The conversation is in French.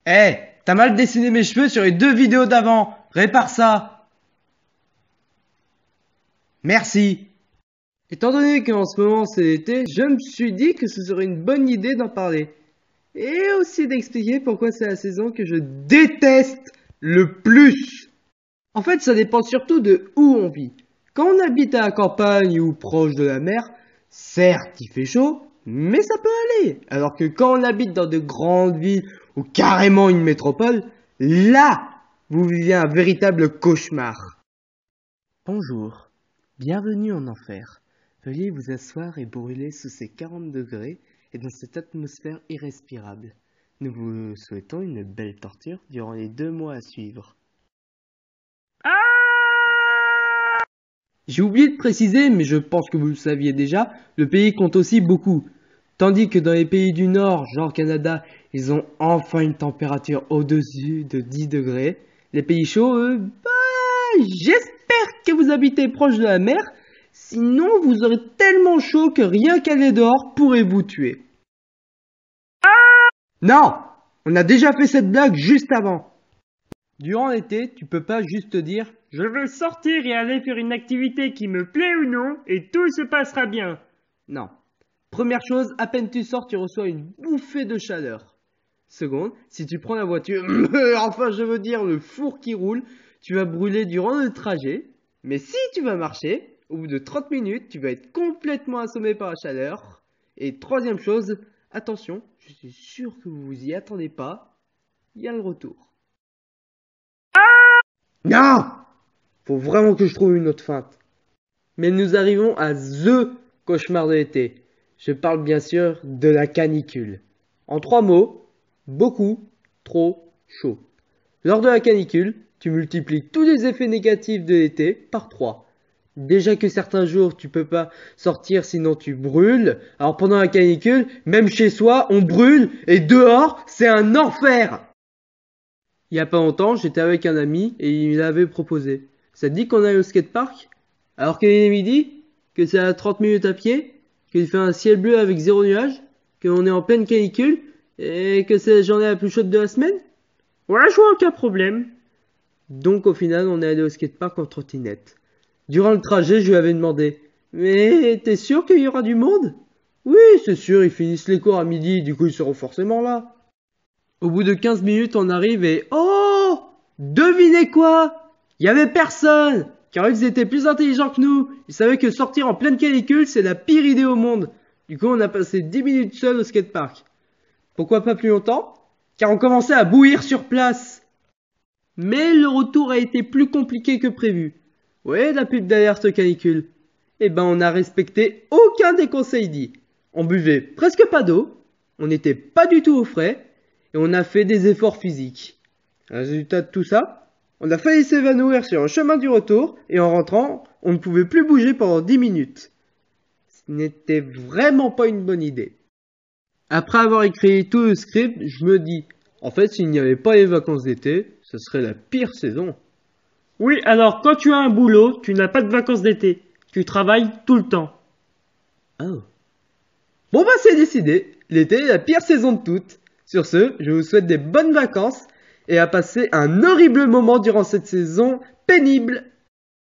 Eh, t'as mal dessiné mes cheveux sur les 2 vidéos d'avant. Répare ça. Merci. Étant donné qu'en ce moment c'est l'été, je me suis dit que ce serait une bonne idée d'en parler. Et aussi d'expliquer pourquoi c'est la saison que je déteste le plus. En fait, ça dépend surtout de où on vit. Quand on habite à la campagne ou proche de la mer, certes il fait chaud, mais ça peut aller. Alors que quand on habite dans de grandes villes ou carrément une métropole, là, vous vivez un véritable cauchemar. Bonjour, bienvenue en enfer. Veuillez vous asseoir et brûler sous ces 40 degrés et dans cette atmosphère irrespirable. Nous vous souhaitons une belle torture durant les 2 mois à suivre. J'ai oublié de préciser, mais je pense que vous le saviez déjà, le pays compte aussi beaucoup. Tandis que dans les pays du Nord, genre Canada, ils ont enfin une température au-dessus de 10 degrés. Les pays chauds, eux, j'espère que vous habitez proche de la mer, sinon vous aurez tellement chaud que rien qu'aller dehors pourrait vous tuer. Non! On a déjà fait cette blague juste avant. Durant l'été, tu peux pas juste te dire « Je veux sortir et aller faire une activité qui me plaît ou non, et tout se passera bien. » Non. Première chose, à peine tu sors, tu reçois une bouffée de chaleur. Seconde, si tu prends la voiture, enfin je veux dire le four qui roule, tu vas brûler durant le trajet. Mais si tu vas marcher, au bout de 30 minutes, tu vas être complètement assommé par la chaleur. Et troisième chose, attention, je suis sûr que vous vous y attendez pas, il y a le retour. Non! Faut vraiment que je trouve une autre feinte. Mais nous arrivons à THE cauchemar de l'été. Je parle bien sûr de la canicule. En 3 mots, beaucoup, trop, chaud. Lors de la canicule, tu multiplies tous les effets négatifs de l'été par 3. Déjà que certains jours tu peux pas sortir sinon tu brûles. Alors pendant la canicule, même chez soi, on brûle et dehors, c'est un enfer! Il y a pas longtemps, j'étais avec un ami et il m'avait proposé. Ça te dit qu'on aille au skatepark? Alors qu'il est midi, que c'est à 30 minutes à pied, qu'il fait un ciel bleu avec 0 nuage, qu'on est en pleine canicule et que c'est la journée la plus chaude de la semaine? Ouais, je vois aucun problème. Donc au final, on est allé au skatepark en trottinette. Durant le trajet, je lui avais demandé « Mais t'es sûr qu'il y aura du monde ?»« Oui, c'est sûr, ils finissent les cours à midi, du coup ils seront forcément là. » Au bout de 15 minutes, on arrive et oh! Devinez quoi? Il y avait personne! Car ils étaient plus intelligents que nous. Ils savaient que sortir en pleine canicule, c'est la pire idée au monde. Du coup, on a passé 10 minutes seuls au skatepark. Pourquoi pas plus longtemps? Car on commençait à bouillir sur place. Mais le retour a été plus compliqué que prévu. Ouais, la pub d'alerte canicule. Eh ben, on n'a respecté aucun des conseils dits. On buvait presque pas d'eau. On n'était pas du tout au frais. Et on a fait des efforts physiques. Résultat de tout ça, on a failli s'évanouir sur un chemin du retour et en rentrant, on ne pouvait plus bouger pendant 10 minutes. Ce n'était vraiment pas une bonne idée. Après avoir écrit tout le script, je me dis, en fait, s'il n'y avait pas les vacances d'été, ce serait la pire saison. Oui, alors quand tu as un boulot, tu n'as pas de vacances d'été. Tu travailles tout le temps. Oh. Bon bah c'est décidé, l'été est la pire saison de toutes. Sur ce, je vous souhaite des bonnes vacances et à passer un horrible moment durant cette saison pénible.